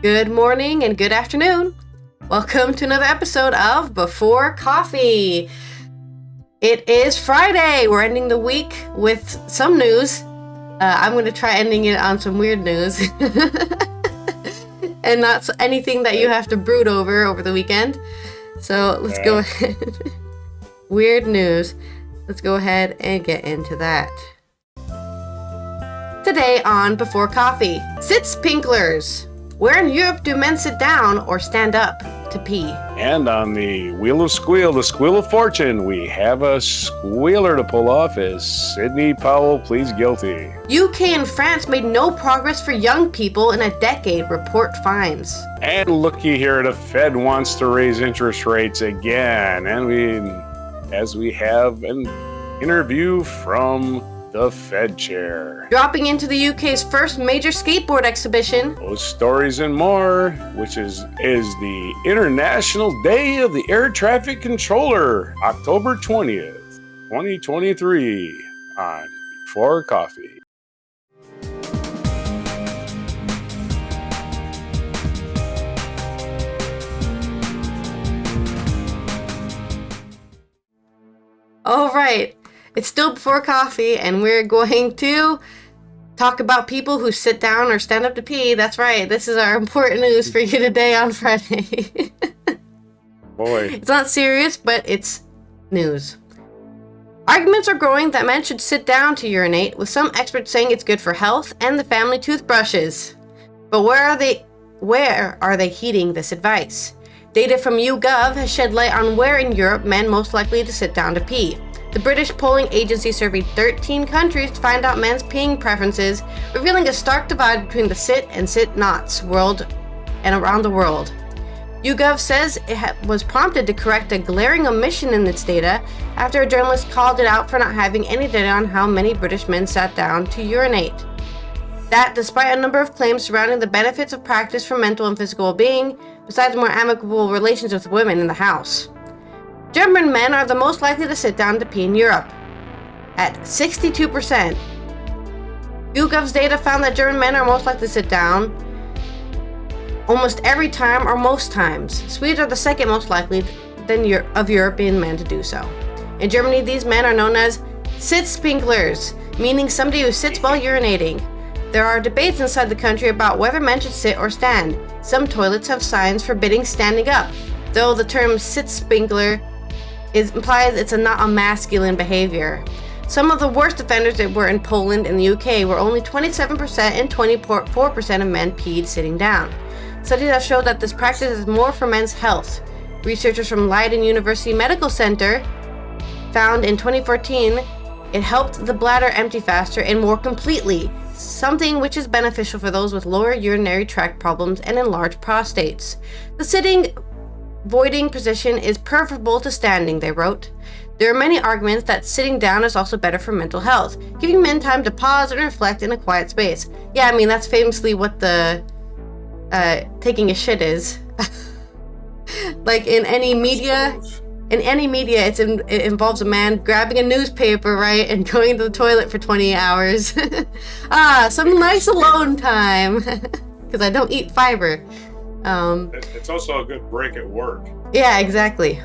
Good morning and good afternoon. Welcome to another episode of Before Coffee. It is Friday. We're ending the week with some news. I'm going to try ending it on some weird news. And not anything that you have to brood over the weekend. So let's go ahead. Weird news. Let's go ahead and get into that. Today on Before Coffee, sit sprinklers. Where in Europe do men sit down or stand up to pee? And on the Wheel of Squeal, the Squeal of Fortune, we have a squealer to pull off as Sidney Powell pleads guilty. UK and France made no progress for young people in a decade, report finds. And looky here, the Fed wants to raise interest rates again. And as we have an interview from the Fed chair. Dropping into the UK's first major skateboard exhibition. Those stories and more, which is the International Day of the Air Traffic Controller, October 20th, 2023, on Before Coffee. All right. It's still Before Coffee, and we're going to talk about people who sit down or stand up to pee. That's right. This is our important news for you today on Friday. Boy. It's not serious, but it's news. Arguments are growing that men should sit down to urinate, with some experts saying it's good for health and the family toothbrushes. But where are they heeding this advice? Data from YouGov has shed light on where in Europe men most likely to sit down to pee. The British polling agency surveyed 13 countries to find out men's peeing preferences, revealing a stark divide between the sit and sit-nots world and around the world. YouGov says it was prompted to correct a glaring omission in its data after a journalist called it out for not having any data on how many British men sat down to urinate. That, despite a number of claims surrounding the benefits of practice for mental and physical well-being, besides more amicable relations with women in the house. German men are the most likely to sit down to pee in Europe, at 62%. YouGov's data found that German men are most likely to sit down almost every time or most times. Swedes are the second most likely of European men to do so. In Germany, these men are known as sit sprinklers, meaning somebody who sits while urinating. There are debates inside the country about whether men should sit or stand. Some toilets have signs forbidding standing up, though the term sit sprinkler implies it's not a masculine behavior. Some of the worst offenders that were in Poland and the UK, where only 27% and 24% of men peed sitting down. Studies have showed that this practice is more for men's health. Researchers from Leiden University Medical Center found in 2014 it helped the bladder empty faster and more completely, something which is beneficial for those with lower urinary tract problems and enlarged prostates. The sitting voiding position is preferable to standing, they wrote. There are many arguments that sitting down is also better for mental health, giving men time to pause and reflect in a quiet space. Yeah, I mean, that's famously what the taking a shit is. Like in any media, it involves a man grabbing a newspaper, right, and going to the toilet for 20 hours. Some nice alone time, because I don't eat fiber. It's also a good break at work. Yeah, exactly.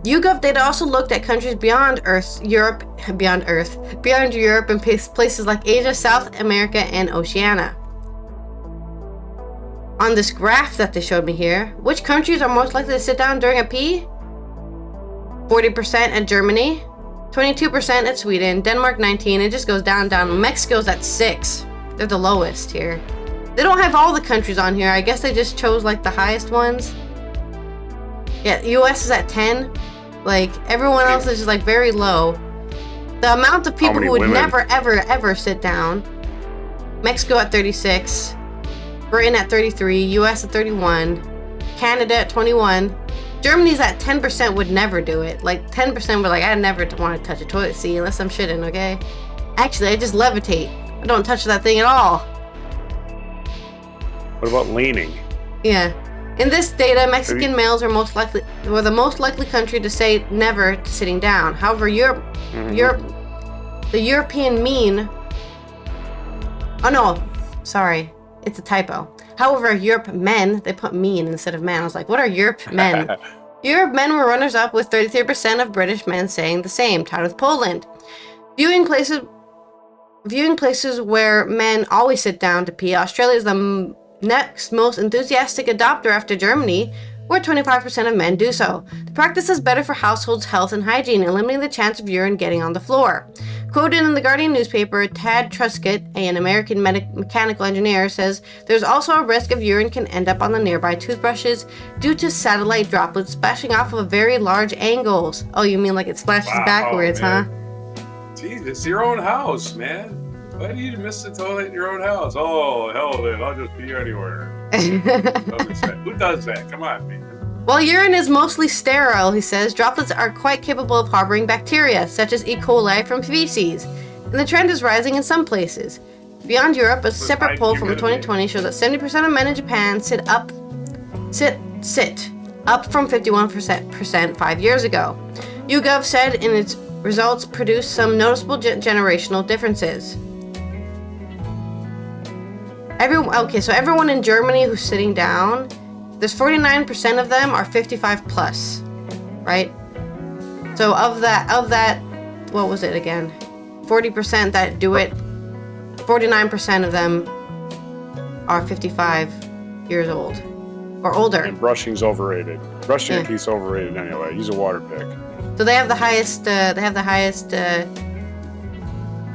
YouGov data also looked at countries beyond Europe and places like Asia, South America, and Oceania. On this graph that they showed me here, which countries are most likely to sit down during a pee? 40% at Germany, 22% at Sweden, Denmark 19%, it just goes down. Mexico's at 6%. They're the lowest here. They don't have all the countries on here. I guess they just chose like the highest ones. Yeah, US is at 10. Like everyone else is just like very low. The amount of people who would never ever sit down. Mexico at 36. Britain at 33. US at 31. Canada at 21. Germany's at 10% would never do it. Like 10% were like, I never want to touch a toilet seat unless I'm shitting, okay? Actually, I just levitate. I don't touch that thing at all. What about leaning? Yeah. In this data, Mexican males were the most likely country to say never to sitting down. However, the European mean. Oh no, sorry. It's a typo. However, Europe men, they put mean instead of man. I was like, what are Europe men? Europe men were runners-up with 33% of British men saying the same, tied with Poland. Viewing places where men always sit down to pee, Australia is the next most enthusiastic adopter after Germany, where 25% of men do so. The practice is better for households' health and hygiene, eliminating the chance of urine getting on the floor. Quoted in the Guardian newspaper, Tad Truscott, an American mechanical engineer, says there's also a risk of urine can end up on the nearby toothbrushes due to satellite droplets splashing off of very large angles. Oh, you mean like it splashes backwards, man. Huh? Jeez, it's your own house, man. Why do you miss the toilet in your own house? Oh, hell then, I'll just pee anywhere. Who does that? Come on, man. While urine is mostly sterile, he says, droplets are quite capable of harboring bacteria, such as E. coli from feces, and the trend is rising in some places. Beyond Europe, a separate poll from 2020 shows that 70% of men in Japan sit up from 51% 5 years ago. YouGov said in its results produced some noticeable generational differences. So everyone in Germany who's sitting down, there's 49% of them are 55 plus, right? So of that, what was it again? 40% that do it, 49% of them are 55 years old or older. And brushing's overrated. Brushing your teeth's overrated anyway. Use a water pick. So they have the highest.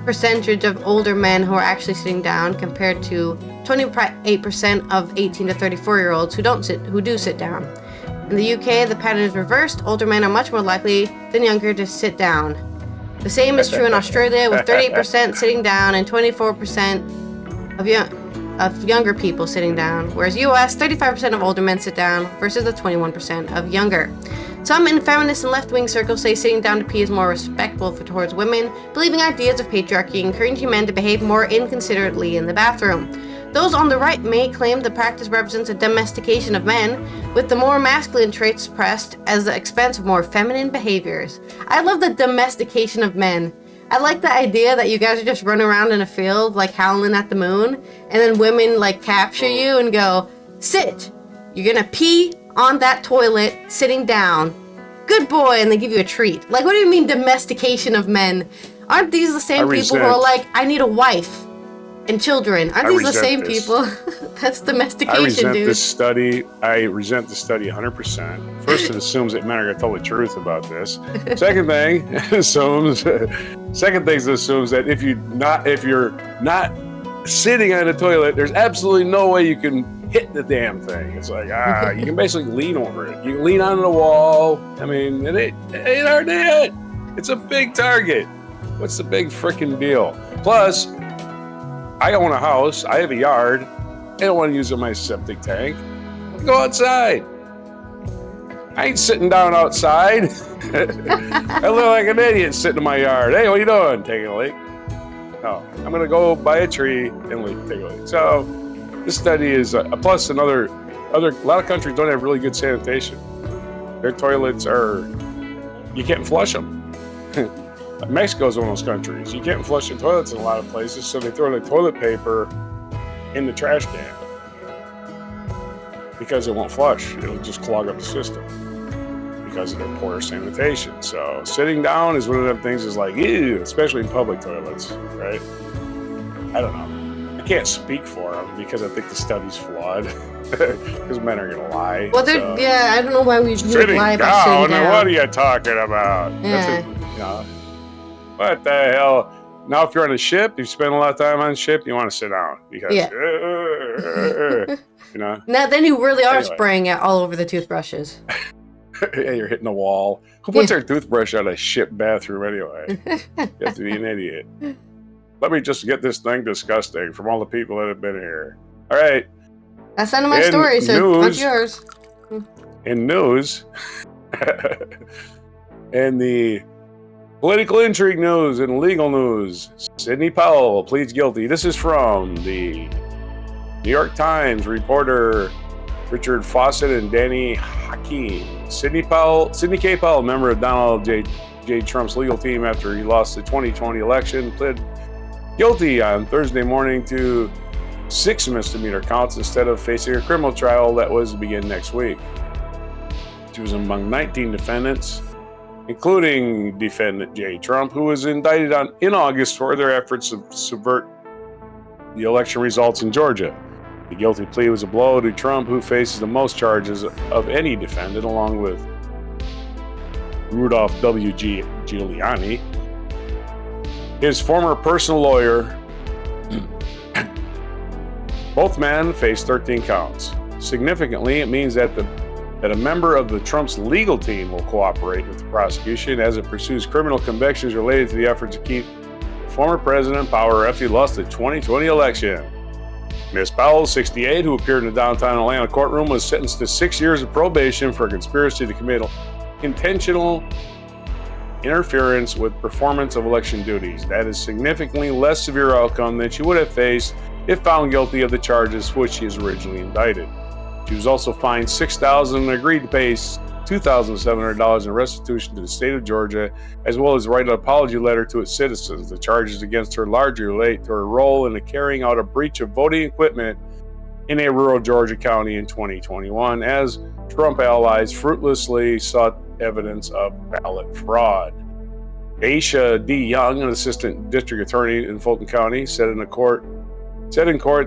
Percentage of older men who are actually sitting down compared to 28% of 18 to 34-year-olds who do sit down. In the UK, the pattern is reversed. Older men are much more likely than younger to sit down. The same is true in Australia, with 38% sitting down and 24% of younger people sitting down, whereas US, 35% of older men sit down versus the 21% of younger. Some in feminist and left-wing circles say sitting down to pee is more respectful towards women, believing ideas of patriarchy, encouraging men to behave more inconsiderately in the bathroom. Those on the right may claim the practice represents a domestication of men, with the more masculine traits suppressed at the expense of more feminine behaviors. I love the domestication of men. I like the idea that you guys are just running around in a field, like howling at the moon, and then women like capture you and go, sit, you're gonna pee on that toilet, sitting down. Good boy, and they give you a treat. Like, what do you mean domestication of men? Aren't these the same people who are like, I need a wife and children? Aren't these the same people? That's domestication, I dude. I resent the study 100%. First, it assumes that men are going to tell the truth about this. Second thing, it assumes that if you're not sitting on a toilet, there's absolutely no way you can hit the damn thing. It's like, you can basically lean over it. You can lean on the wall. I mean, it ain't hard to hit. It's a big target. What's the big freaking deal? Plus, I own a house. I have a yard. I don't want to use my septic tank. Go outside. I ain't sitting down outside. I look like an idiot sitting in my yard. Hey, what are you doing? Taking a leak? No, I'm going to go by a tree and take a leak. So this study is plus a lot of countries don't have really good sanitation. Their toilets you can't flush them. Mexico's one of those countries. You can't flush the toilets in a lot of places, so they throw the toilet paper in the trash can because it won't flush. It'll just clog up the system because of their poor sanitation. So sitting down is one of them things is like, ew, especially in public toilets, right? I don't know. I can't speak for them because I think the study's flawed because men are going to lie. Well, I don't know why we would lie about sitting down. What are you talking about? Yeah. What the hell? Now, if you're on a ship, you spend a lot of time on a ship, you want to sit down because, Now, then you really are spraying it all over the toothbrushes. Yeah, you're hitting the wall. Who puts their toothbrush on a ship bathroom anyway? You have to be an idiot. Let me just get this thing disgusting from all the people that have been here. All right. That's none of my story, so what's yours? In news, and the political intrigue news and legal news, Sidney Powell pleads guilty. This is from the New York Times reporter Richard Fawcett and Danny Hakim. Sidney K. Powell, member of Donald J. Trump's legal team after he lost the 2020 election, pled guilty on Thursday morning to 6 misdemeanor counts instead of facing a criminal trial that was to begin next week. She was among 19 defendants, including defendant Jay Trump, who was indicted in August for their efforts to subvert the election results in Georgia. The guilty plea was a blow to Trump, who faces the most charges of any defendant, along with Rudolph W. Giuliani, his former personal lawyer. Both men face 13 counts. Significantly, it means that a member of the Trump's legal team will cooperate with the prosecution as it pursues criminal convictions related to the effort to keep the former president in power after he lost the 2020 election. Ms. Powell, 68, who appeared in a downtown Atlanta courtroom, was sentenced to 6 years of probation for a conspiracy to commit intentional interference with performance of election duties. That is significantly less severe outcome than she would have faced if found guilty of the charges for which she was originally indicted. She was also fined $6,000 and agreed to pay $2,700 in restitution to the state of Georgia, as well as write an apology letter to its citizens. The charges against her largely relate to her role in the carrying out a breach of voting equipment in a rural Georgia county in 2021, as Trump allies fruitlessly sought evidence of ballot fraud. Aisha D. Young, an assistant district attorney in Fulton County, said in court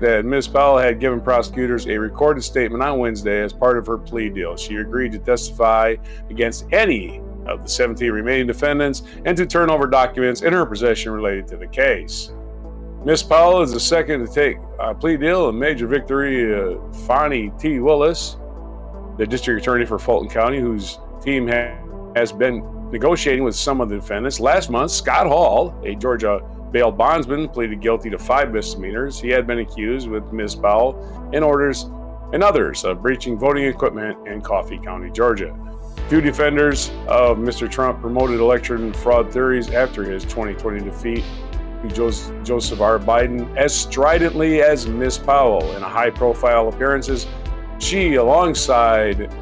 that Ms. Powell had given prosecutors a recorded statement on Wednesday as part of her plea deal. She agreed to testify against any of the 17 remaining defendants and to turn over documents in her possession related to the case. Ms. Powell is the second to take a plea deal, a major victory. Fonnie T. Willis, the district attorney for Fulton County, whose team has been negotiating with some of the defendants. Last month, Scott Hall, a Georgia bail bondsman, pleaded guilty to 5 misdemeanors. He had been accused with Ms. Powell and others of breaching voting equipment in Coffee County, Georgia. 2 defenders of Mr. Trump promoted election fraud theories after his 2020 defeat to Joseph R. Biden as stridently as Ms. Powell. In high-profile appearances, she, alongside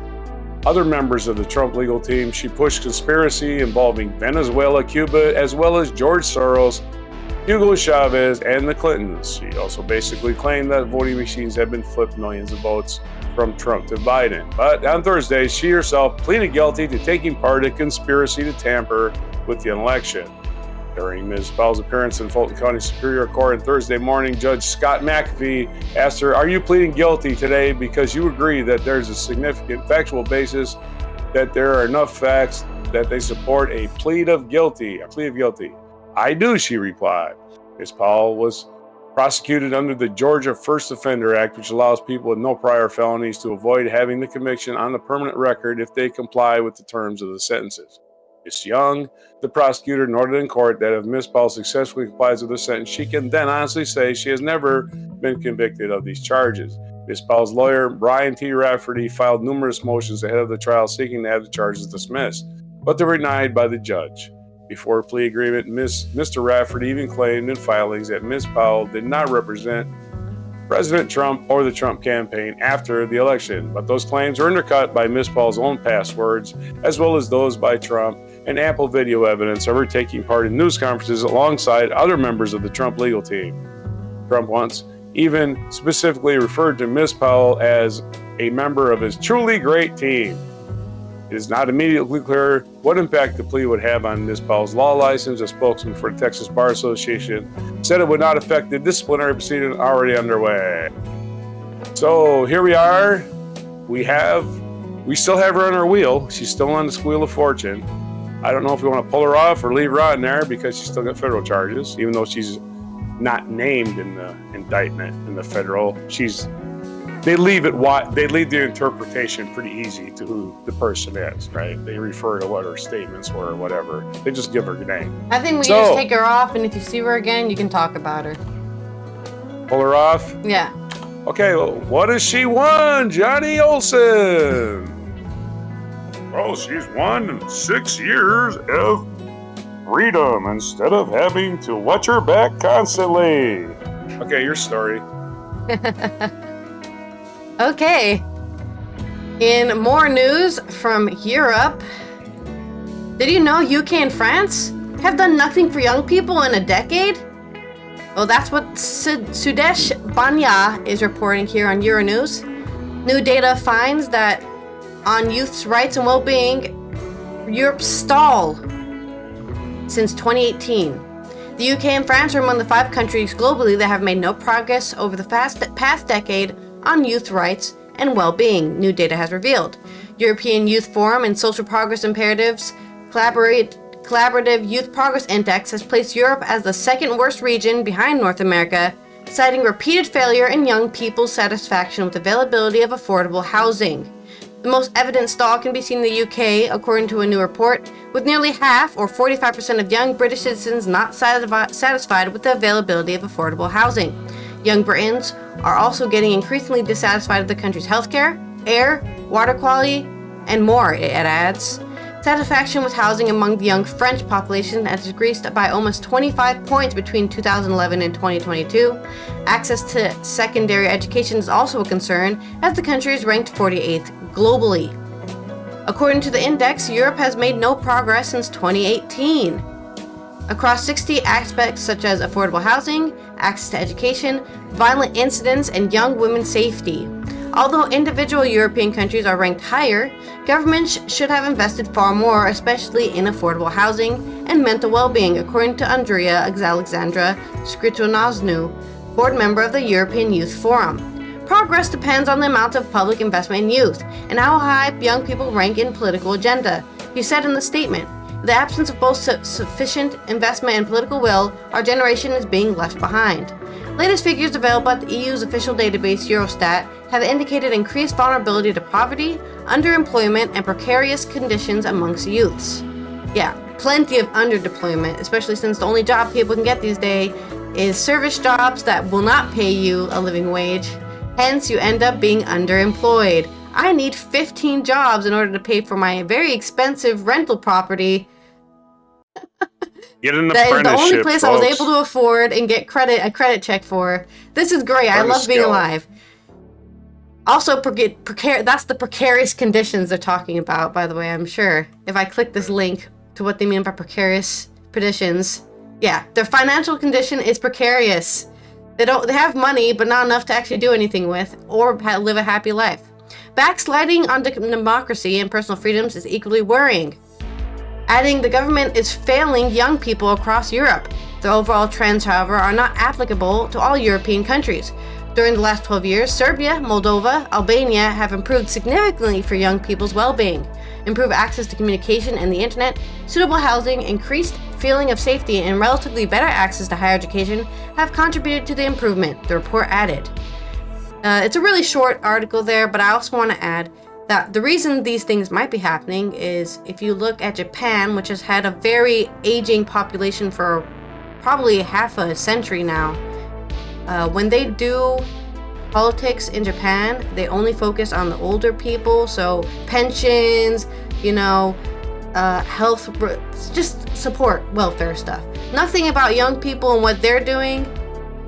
other members of the Trump legal team, she pushed conspiracy involving Venezuela, Cuba, as well as George Soros, Hugo Chavez, and the Clintons. She also basically claimed that voting machines had been flipped millions of votes from Trump to Biden. But on Thursday, she herself pleaded guilty to taking part in a conspiracy to tamper with the election. During Ms. Powell's appearance in Fulton County Superior Court on Thursday morning, Judge Scott McAfee asked her, "Are you pleading guilty today because you agree that there's a significant factual basis, that there are enough facts that they support a plea of guilty?" "I do," she replied. Ms. Powell was prosecuted under the Georgia First Offender Act, which allows people with no prior felonies to avoid having the conviction on the permanent record if they comply with the terms of the sentences. Ms. Young, the prosecutor, noted in court that if Ms. Powell successfully complies with the sentence, she can then honestly say she has never been convicted of these charges. Ms. Powell's lawyer, Brian T. Rafferty, filed numerous motions ahead of the trial seeking to have the charges dismissed, but they were denied by the judge. Before a plea agreement, Mr. Rafferty even claimed in filings that Ms. Powell did not represent President Trump or the Trump campaign after the election, but those claims were undercut by Ms. Powell's own past words, as well as those by Trump, and ample video evidence of her taking part in news conferences alongside other members of the Trump legal team. Trump once even specifically referred to Ms. Powell as a member of his truly great team. It is not immediately clear what impact the plea would have on Ms. Powell's law license. A spokesman for the Texas Bar Association said it would not affect the disciplinary proceeding already underway. So here we are. We still have her on our wheel. She's still on the squeal of fortune. I don't know if we want to pull her off or leave her on there because she's still got federal charges, even though she's not named in the indictment in the federal. They leave the interpretation pretty easy to who the person is, right? They refer to what her statements were or whatever. They just give her a name. I think we just take her off, and if you see her again, you can talk about her. Pull her off? Yeah. Okay, well, what has she won, Johnny Olson? Well, she's won 6 years of freedom instead of having to watch her back constantly. Okay, your story. Okay. In more news from Europe, did you know UK and France have done nothing for young people in a decade? Well, that's what Sudesh Banya is reporting here on Euronews. New data finds that on youth's rights and well-being, Europe stalled since 2018. The UK and France are among the 5 countries globally that have made no progress over the past decade on youth rights and well-being, new data has revealed. European Youth Forum and Social Progress Imperatives Collaborative Youth Progress Index has placed Europe as the second worst region behind North America, citing repeated failure in young people's satisfaction with availability of affordable housing. The most evident stall can be seen in the UK, according to a new report, with nearly half, or 45% of young British citizens not satisfied with the availability of affordable housing. Young Britons are also getting increasingly dissatisfied with the country's healthcare, air, water quality, and more, it adds. Satisfaction with housing among the young French population has decreased by almost 25 points between 2011 and 2022. Access to secondary education is also a concern, as the country is ranked 48th globally. According to the index, Europe has made no progress since 2018. Across 60 aspects such as affordable housing, access to education, violent incidents, and young women's safety. Although individual European countries are ranked higher, governments should have invested far more, especially in affordable housing and mental well-being, according to Andrea Alexandra Skritonaznu, board member of the European Youth Forum. Progress depends on the amount of public investment in youth and how high young people rank in political agenda, he said in the statement. In the absence of both sufficient investment and political will, our generation is being left behind. Latest figures available at the EU's official database Eurostat have indicated increased vulnerability to poverty, underemployment, and precarious conditions amongst youths. Yeah, plenty of underdeployment, especially since the only job people can get these days is service jobs that will not pay you a living wage. Hence, you end up being underemployed. I need 15 jobs in order to pay for my very expensive rental property. Get an That is the apprenticeship, only place I was folks. able to afford and get a credit check for. This is great. I love being alive. Also, that's the precarious conditions they're talking about, by the way, I'm sure. If I click this link to what they mean by precarious conditions, yeah, their financial condition is precarious. They have money, but not enough to actually do anything with or live a happy life. Backsliding on democracy and personal freedoms is equally worrying. Adding, the government is failing young people across Europe. The overall trends, however, are not applicable to all European countries. During the last 12 years, Serbia, Moldova, Albania have improved significantly for young people's well-being. Improved access to communication and the internet, suitable housing, increased feeling of safety, and relatively better access to higher education have contributed to the improvement, the report added. It's a really short article there, but I also want to add that the reason these things might be happening is if you look at Japan, which has had a very aging population for probably half a century now. When they do politics in Japan, they only focus on the older people, so pensions, health, just support, welfare stuff. Nothing about young people and what they're doing.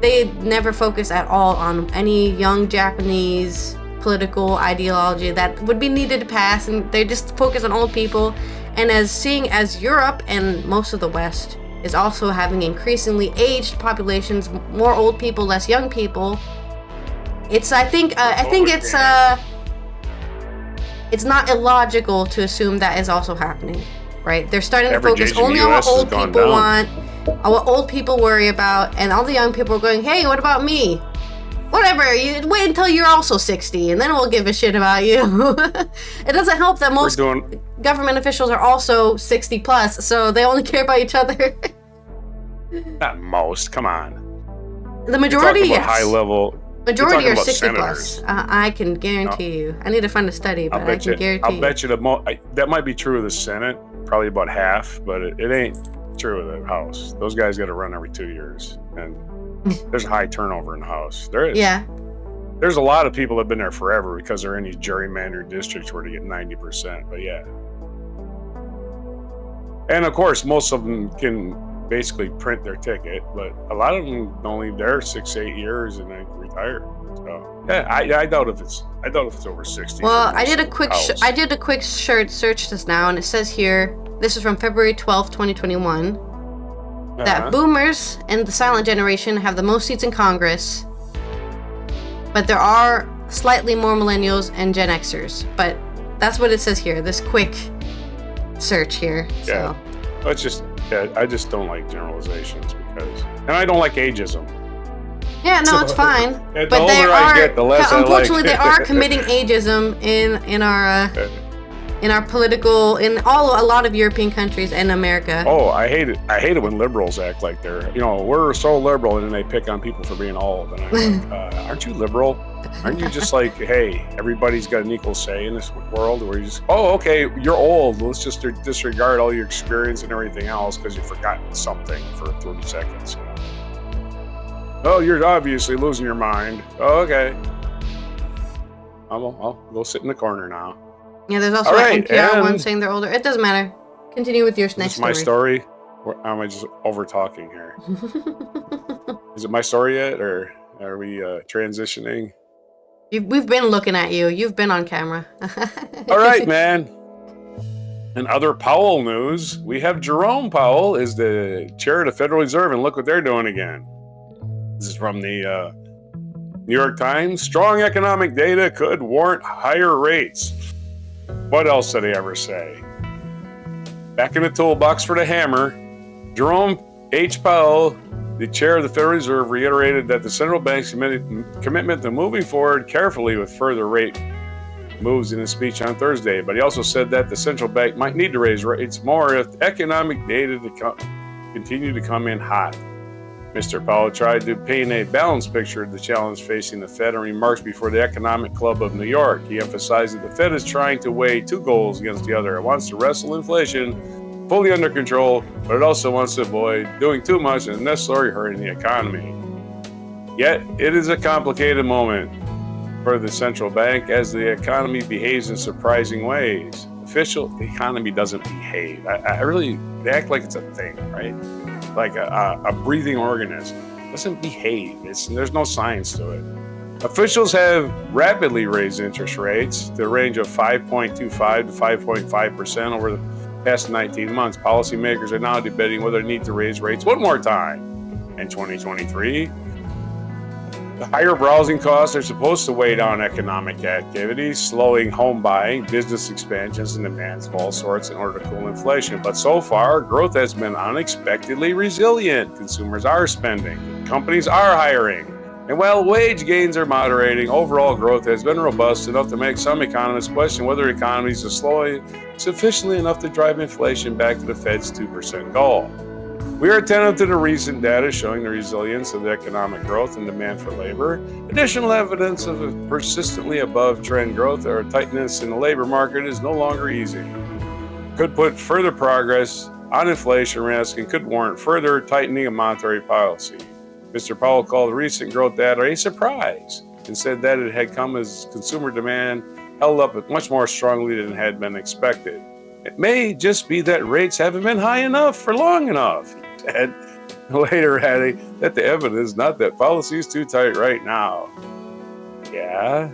They never focus at all on any young Japanese political ideology that would be needed to pass, and they just focus on old people. And as Europe and most of the West is also having increasingly aged populations, more old people, less young people, it's I think it's not illogical to assume that is also happening, right? They're starting to focus only on what old people want, on what old people worry about, and all the young people are going, hey, what about me? Whatever, you wait until you're also 60 and then we'll give a shit about you. It doesn't help that most government officials are also 60 plus, so they only care about each other. Not most, come on. The majority, yes. High level. Majority are 60 plus. I can guarantee you. I need to find a study, but I can guarantee you. I'll bet you that might be true of the Senate, probably about half, but it ain't true of the House. Those guys got to run every 2 years, and there's a high turnover in the House. There is. Yeah. There's a lot of people that have been there forever because they're in these gerrymandered districts where they get 90%. But yeah. And of course, most of them can basically print their ticket, but a lot of them only there 6-8 years and then retire. So yeah, I doubt if it's over 60. Well, I did a quick search just now, and it says here this is from February 12th, 2021. that boomers and the silent generation have the most seats in Congress, but there are slightly more millennials and Gen Xers. But that's what it says here, this quick search here. Yeah. So. It's just, I just don't like generalizations and I don't like ageism. Yeah, no, it's fine. But the older I get, the less unfortunately, I like. they are committing ageism in our political, in a lot of European countries and America. Oh, I hate it. I hate it when liberals act like they're, we're so liberal, and then they pick on people for being old. And I'm like, aren't you liberal? Aren't you just like, hey, everybody's got an equal say in this world? Where you just, okay, you're old. Let's just disregard all your experience and everything else because you've forgotten something for 30 seconds. Oh, you're obviously losing your mind. Oh, okay. I'll go sit in the corner now. Yeah, there's also an NPR one saying they're older. It doesn't matter. Continue with your next story. Is this my story? Or am I just over-talking here? Is it my story yet, or are we transitioning? We've been looking at you. You've been on camera. All right, man. In other Powell news, we have Jerome Powell is the chair of the Federal Reserve, and look what they're doing again. This is from the New York Times. Strong economic data could warrant higher rates. What else did he ever say? Back in the toolbox for the hammer, Jerome H. Powell, the chair of the Federal Reserve, reiterated that the central bank's commitment to moving forward carefully with further rate moves in his speech on Thursday. But he also said that the central bank might need to raise rates more if economic data continue to come in hot. Mr. Powell tried to paint a balanced picture of the challenge facing the Fed in remarks before the Economic Club of New York. He emphasized that the Fed is trying to weigh two goals against the other. It wants to wrestle inflation fully under control, but it also wants to avoid doing too much and necessarily hurting the economy. Yet, it is a complicated moment for the central bank as the economy behaves in surprising ways. The economy doesn't behave. They act like it's a thing, right? Like a breathing organism. It doesn't behave. There's no science to it. Officials have rapidly raised interest rates to a range of 5.25 to 5.5% over the past 19 months. Policymakers are now debating whether they need to raise rates one more time in 2023. The higher browsing costs are supposed to weigh down economic activity, slowing home buying, business expansions, and demands of all sorts in order to cool inflation. But so far, growth has been unexpectedly resilient. Consumers are spending, companies are hiring, and while wage gains are moderating, overall growth has been robust enough to make some economists question whether economies are slowing sufficiently enough to drive inflation back to the Fed's 2% goal. We are attentive to the recent data showing the resilience of the economic growth and demand for labor. Additional evidence of a persistently above trend growth or tightness in the labor market is no longer easy. Could put further progress on inflation risk and could warrant further tightening of monetary policy. Mr. Powell called the recent growth data a surprise and said that it had come as consumer demand held up much more strongly than had been expected. It may just be that rates haven't been high enough for long enough. And later adding that the evidence is not that policy is too tight right now. Yeah.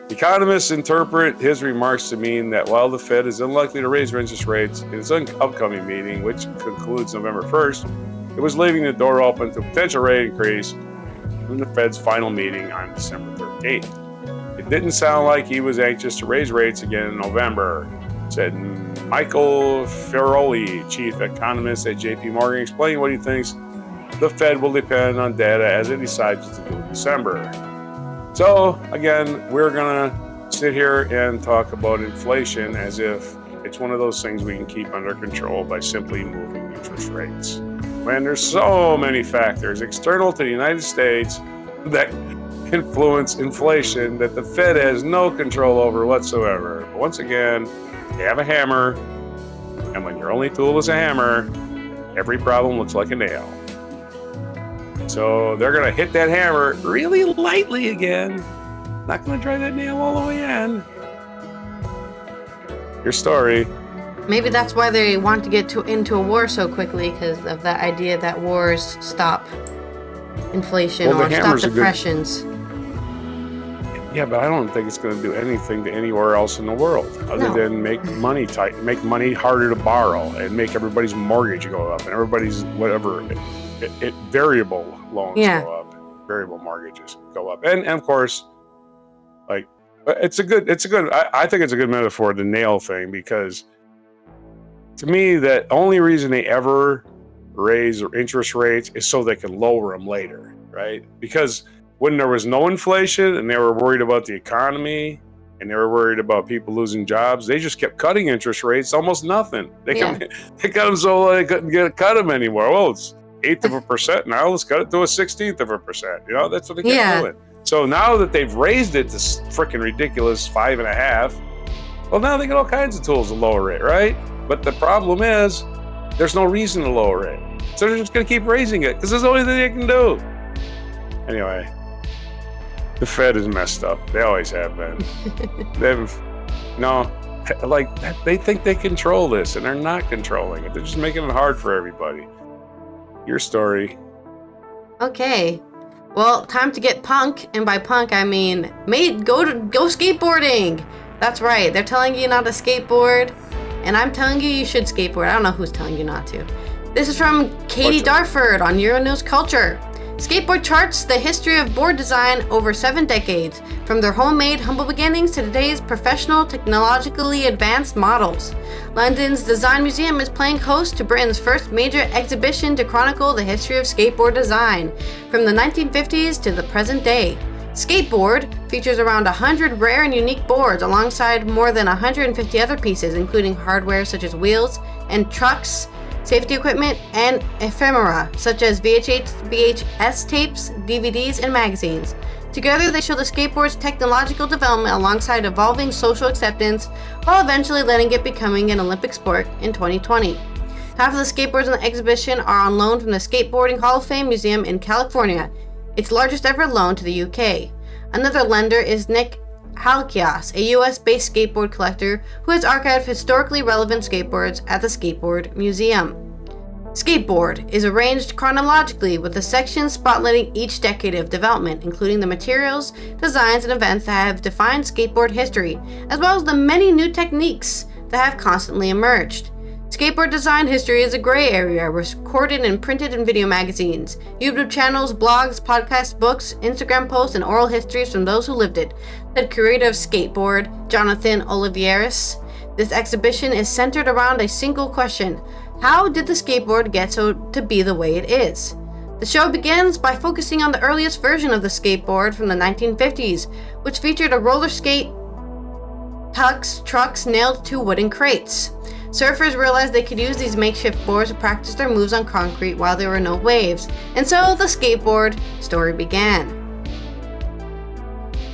Economists interpret his remarks to mean that while the Fed is unlikely to raise interest rates in its upcoming meeting, which concludes November 1st, it was leaving the door open to a potential rate increase in the Fed's final meeting on December 13th. It didn't sound like he was anxious to raise rates again in November, said Michael Ferroli, chief economist at JP Morgan, explaining what he thinks the Fed will depend on data as it decides what to do in December. So, again, we're going to sit here and talk about inflation as if it's one of those things we can keep under control by simply moving interest rates. When there's so many factors external to the United States that influence inflation that the Fed has no control over whatsoever. But once again, they have a hammer, and when your only tool is a hammer, every problem looks like a nail. So they're going to hit that hammer really lightly again. Not going to drive that nail all the way in. Your story. Maybe that's why they want to get into a war so quickly, because of that idea that wars stop inflation or stop depressions. Yeah, but I don't think it's going to do anything to anywhere else in the world other than make money tight, make money harder to borrow, and make everybody's mortgage go up, and everybody's whatever variable loans go up, variable mortgages go up, and of course, like it's a good. I think it's a good metaphor, the nail thing, because to me, the only reason they ever raise their interest rates is so they can lower them later, right? Because when there was no inflation and they were worried about the economy and they were worried about people losing jobs, they just kept cutting interest rates, almost nothing. They cut them so they couldn't cut them anymore. Well, it's 1/8% now. Let's cut it to a 1/16%. You know, that's what they kept doing. So now that they've raised it to freaking ridiculous 5.5, well, now they got all kinds of tools to lower it, right? But the problem is, there's no reason to lower it. So they're just going to keep raising it because it's the only thing they can do. Anyway, the Fed is messed up. They always have been. They think they control this, and they're not controlling it. They're just making it hard for everybody. Your story. Okay. Well, time to get punk, and by punk I mean go skateboarding. That's right. They're telling you not to skateboard, and I'm telling you should skateboard. I don't know who's telling you not to. This is from Katie Darford on Euronews Culture. Skateboard charts the history of board design over 7 decades, from their homemade, humble beginnings to today's professional, technologically advanced models. London's Design Museum is playing host to Britain's first major exhibition to chronicle the history of skateboard design, from the 1950s to the present day. Skateboard features around 100 rare and unique boards alongside more than 150 other pieces, including hardware such as wheels and trucks, safety equipment, and ephemera such as VHS tapes, DVDs, and magazines. Together, they show the skateboard's technological development alongside evolving social acceptance, while eventually letting it becoming an Olympic sport in 2020. Half of the skateboards in the exhibition are on loan from the Skateboarding Hall of Fame Museum in California, its largest ever loan to the UK. Another lender is Nick Halkias, a US-based skateboard collector who has archived historically relevant skateboards at the Skateboard Museum. Skateboard is arranged chronologically with a section spotlighting each decade of development, including the materials, designs, and events that have defined skateboard history, as well as the many new techniques that have constantly emerged. Skateboard design history is a gray area, recorded and printed in video magazines, YouTube channels, blogs, podcasts, books, Instagram posts, and oral histories from those who lived it, said curator of Skateboard, Jonathan Olivieris. This exhibition is centered around a single question: how did the skateboard get to be the way it is? The show begins by focusing on the earliest version of the skateboard from the 1950s, which featured a roller skate, trucks nailed to wooden crates. Surfers realized they could use these makeshift boards to practice their moves on concrete while there were no waves, and so the skateboard story began.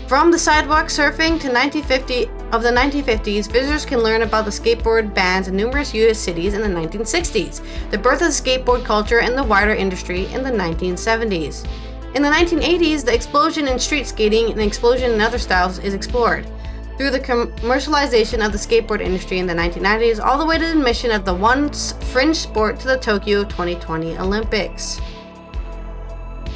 From the sidewalk surfing to 1950s, visitors can learn about the skateboard bans in numerous US cities in the 1960s, the birth of the skateboard culture and the wider industry in the 1970s. In the 1980s, the explosion in street skating and the explosion in other styles is explored, through the commercialization of the skateboard industry in the 1990s, all the way to the admission of the once fringe sport to the Tokyo 2020 Olympics.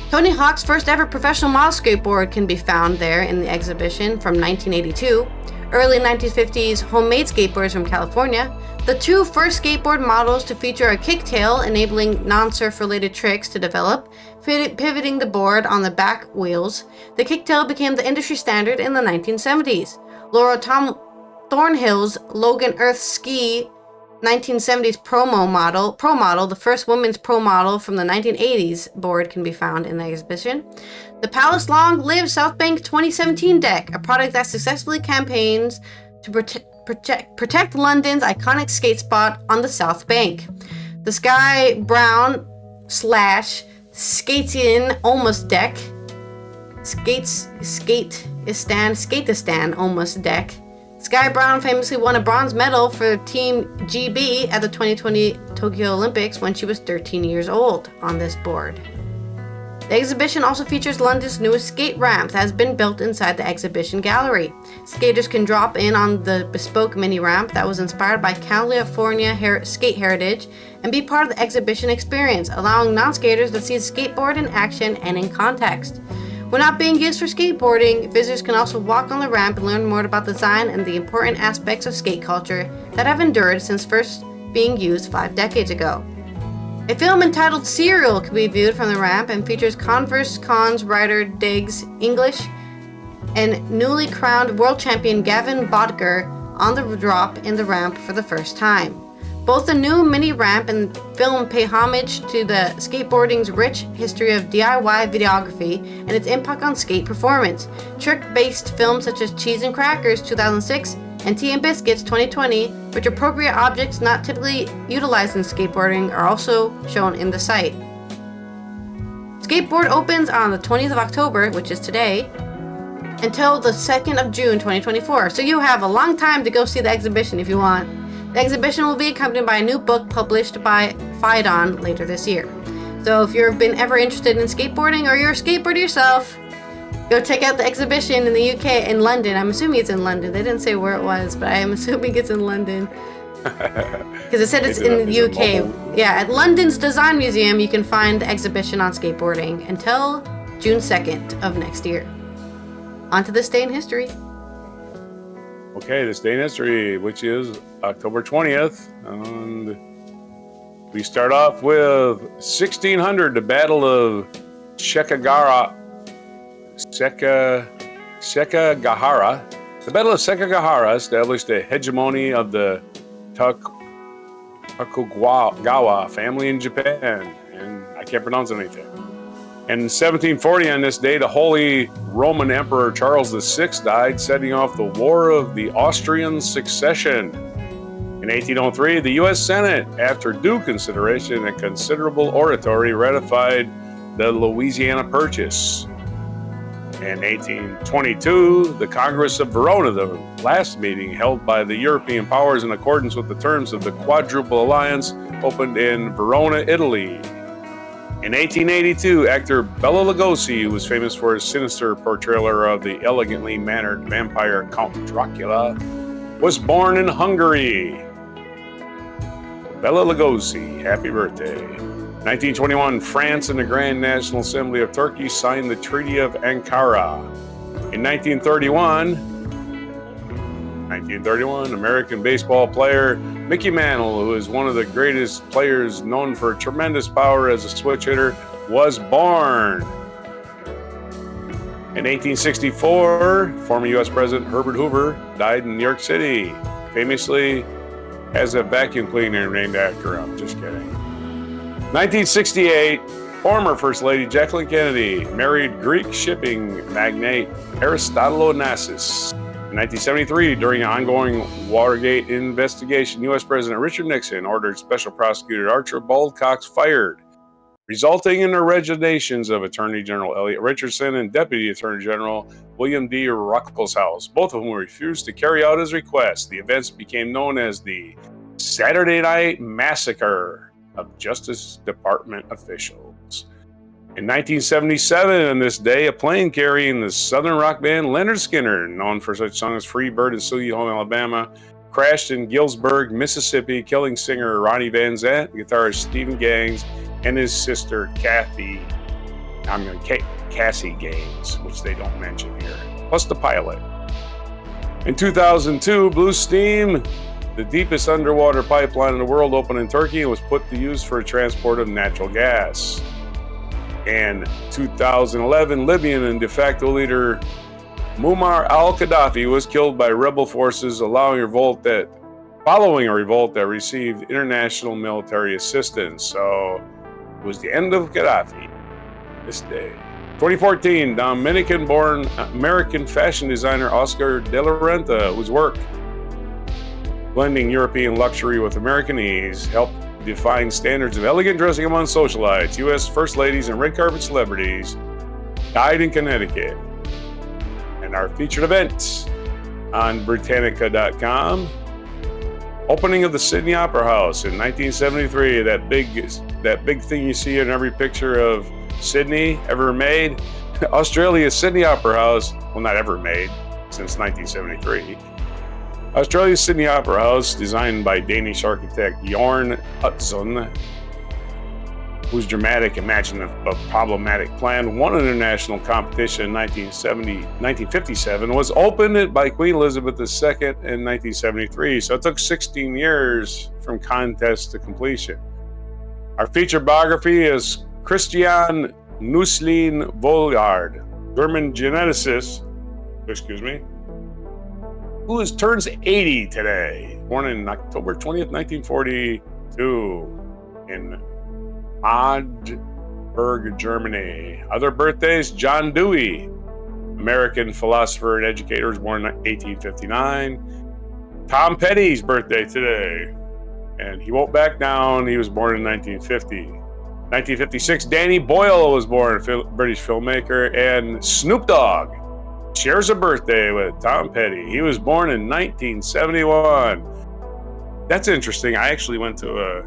Tony Hawk's first ever professional model skateboard can be found there in the exhibition from 1982. Early 1950s homemade skateboards from California. The 2 first skateboard models to feature a kicktail, enabling non-surf related tricks to develop, pivoting the board on the back wheels. The kicktail became the industry standard in the 1970s. Laura Thornhill's Logan Earth Ski 1970s pro model, the first women's pro model from the 1980s board, can be found in the exhibition. The Palace Long Live South Bank 2017 deck, a product that successfully campaigns to protect London's iconic skate spot on the South Bank. The Sky Brown / Skateistan almost deck, Skateistan almost deck. Sky Brown famously won a bronze medal for Team GB at the 2020 Tokyo Olympics when she was 13 years old on this board. The exhibition also features London's newest skate ramp that has been built inside the exhibition gallery. Skaters can drop in on the bespoke mini ramp that was inspired by California skate heritage and be part of the exhibition experience, allowing non-skaters to see the skateboard in action and in context. When not being used for skateboarding, visitors can also walk on the ramp and learn more about the design and the important aspects of skate culture that have endured since first being used 5 decades ago. A film entitled Serial can be viewed from the ramp and features Converse Cons rider Diggs English and newly crowned world champion Gavin Bodker on the drop in the ramp for the first time. Both the new mini ramp and film pay homage to the skateboarding's rich history of DIY videography and its impact on skate performance. Trick-based films such as Cheese and Crackers 2006 and Tea and Biscuits 2020, which appropriate objects not typically utilized in skateboarding, are also shown in the site. Skateboard opens on the 20th of October, which is today, until the 2nd of June 2024, so you have a long time to go see the exhibition if you want. The exhibition will be accompanied by a new book published by Phaidon later this year. So if you've been ever interested in skateboarding or you're a skateboarder yourself, go check out the exhibition in the UK, in London. I'm assuming it's in London. They didn't say where it was, but I'm assuming it's in London. Because it said it's in the UK. Yeah, at London's Design Museum, you can find the exhibition on skateboarding until June 2nd of next year. On to this day in history. Okay, this day in history, which is October 20th, and we start off with 1600, the Battle of Sekigahara. The Battle of Sekigahara established the hegemony of the Tokugawa family in Japan, and I can't pronounce anything. In 1740, on this day, the Holy Roman Emperor Charles VI died, setting off the War of the Austrian Succession. In 1803, the U.S. Senate, after due consideration and considerable oratory, ratified the Louisiana Purchase. In 1822, the Congress of Verona, the last meeting held by the European powers in accordance with the terms of the Quadruple Alliance, opened in Verona, Italy. In 1882, actor Bela Lugosi, who was famous for his sinister portrayal of the elegantly mannered vampire Count Dracula, was born in Hungary. Bela Lugosi, happy birthday. 1921, France and the Grand National Assembly of Turkey signed the Treaty of Ankara. In 1931, American baseball player Mickey Mantle, who is one of the greatest players known for tremendous power as a switch hitter, was born. In 1864, former U.S. President Herbert Hoover died in New York City. Famously has a vacuum cleaner named after him. Just kidding. 1968, former First Lady Jacqueline Kennedy married Greek shipping magnate Aristotle Onassis. In 1973, during an ongoing Watergate investigation, U.S. President Richard Nixon ordered Special Prosecutor Archibald Cox fired, resulting in the resignations of Attorney General Elliot Richardson and Deputy Attorney General William D. Ruckelshaus, both of whom refused to carry out his request. The events became known as the Saturday Night Massacre of Justice Department officials. In 1977, on this day, a plane carrying the southern rock band Lynyrd Skynyrd, known for such songs as Free Bird and Sweet Home Alabama, crashed in Galesburg, Mississippi, killing singer Ronnie Van Zant, guitarist Stephen Gaines, and his sister Cassie Gaines, which they don't mention here, plus the pilot. In 2002, Blue Steam, the deepest underwater pipeline in the world, opened in Turkey and was put to use for transport of natural gas. In 2011, Libyan and de facto leader Muammar al-Gaddafi was killed by rebel forces following a revolt that received international military assistance. So it was the end of Gaddafi this day. 2014, Dominican-born American fashion designer Oscar de la Renta, whose work, blending European luxury with American ease, helped define standards of elegant dressing among socialites, U.S. first ladies, and red carpet celebrities, died in Connecticut. And our featured event on Britannica.com, opening of the Sydney Opera House in 1973, that big thing you see in every picture of Sydney ever made. Australia's Sydney Opera House, well, not ever made, since 1973. Australia's Sydney Opera House, designed by Danish architect Jorn Utzon, whose dramatic imagining of problematic plan won an international competition in 1957, was opened by Queen Elizabeth II in 1973. So it took 16 years from contest to completion. Our feature biography is Christian Nuslin Vollard, German geneticist, who turns 80 today. Born on October 20th, 1942 in Magdeburg, Germany. Other birthdays: John Dewey, American philosopher and educator, was born in 1859. Tom Petty's birthday today, and he won't back down. He was born in 1950. 1956, Danny Boyle was born, a British filmmaker, and Snoop Dogg shares a birthday with Tom Petty. He was born in 1971. That's interesting. I actually went to a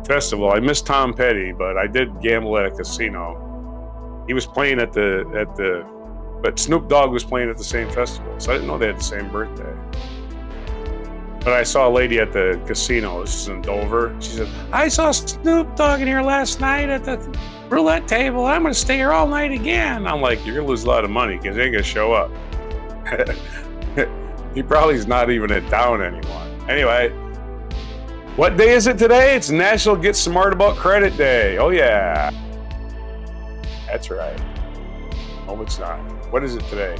festival. I missed Tom Petty, but I did gamble at a casino. He was playing but Snoop Dogg was playing at the same festival, so I didn't know they had the same birthday. But I saw a lady at the casino. This is in Dover. She said, "I saw Snoop Dogg in here last night at the roulette table. I'm going to stay here all night again." I'm like, "You're going to lose a lot of money because he ain't going to show up." He probably is not even in town anymore. Anyway, what day is it today? It's National Get Smart About Credit Day. Oh, yeah. That's right. No, it's not. What is it today?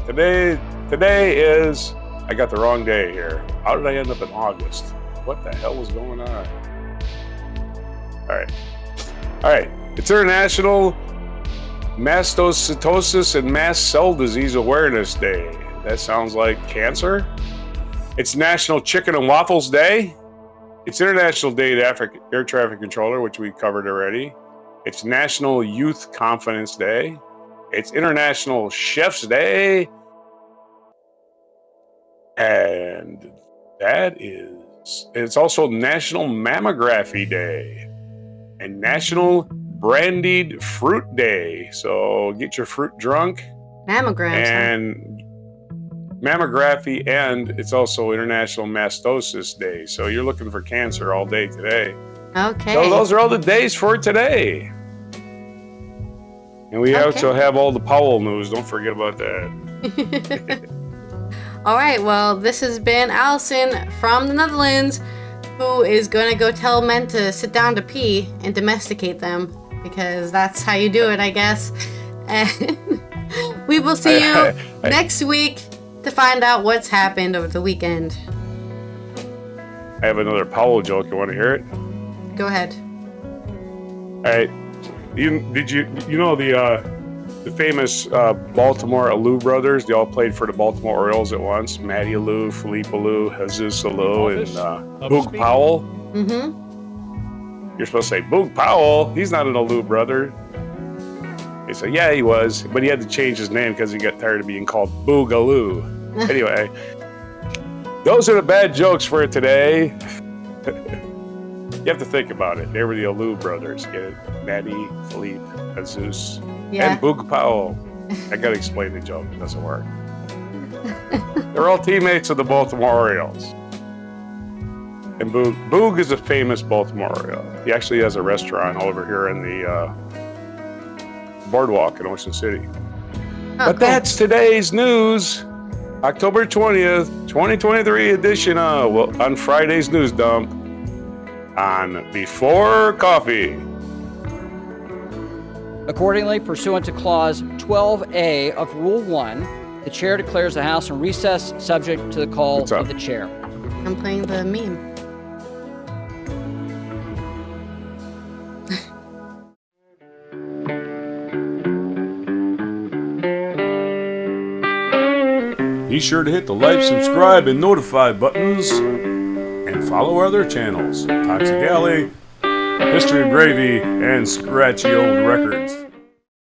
Today is... I got the wrong day here. How did I end up in August? What the hell was going on? All right. It's International Mastocytosis and Mast Cell Disease Awareness Day. That sounds like cancer. It's National Chicken and Waffles Day. It's International Day to Air Traffic Controller, which we covered already. It's National Youth Confidence Day. It's International Chef's Day. And it's also National Mammography Day and National Brandied Fruit Day. So get your fruit drunk. Mammograms. And mammography, and it's also International Mastocytosis Day. So you're looking for cancer all day today. Okay. So those are all the days for today. And we also have all the Powell news. Don't forget about that. All right, well, this has been Allison from the Netherlands, who is going to go tell men to sit down to pee and domesticate them, because that's how you do it, I guess. And we will see you next week to find out what's happened over the weekend. I have another Powell joke. You want to hear it? Go ahead. All right. You know the famous Baltimore Alou brothers? They all played for the Baltimore Orioles at once. Matty Alou, Philippe Alou, Jesus Alou, and Boog Powell. Mm-hmm. You're supposed to say, Boog Powell, he's not an Alou brother. They say, yeah, he was, but he had to change his name because he got tired of being called Boog Alou. Anyway, those are the bad jokes for today. You have to think about it. They were the Alou brothers. Get it? Matty, Philippe, Jesus. Yeah. And Boog Powell. I gotta explain the joke. It doesn't work. They're all teammates of the Baltimore Orioles. And Boog is a famous Baltimore Oriole. He actually has a restaurant over here in the boardwalk in Ocean City. But that's today's news. October 20th, 2023 edition of on Friday's News Dump on Before Coffee. Accordingly, pursuant to Clause 12A of Rule 1, the chair declares the House in recess, subject to the call of the chair. I'm playing the meme. Be sure to hit the like, subscribe, and notify buttons, and follow our other channels, Toxic Alley, History of Gravy, and Scratchy Old Records.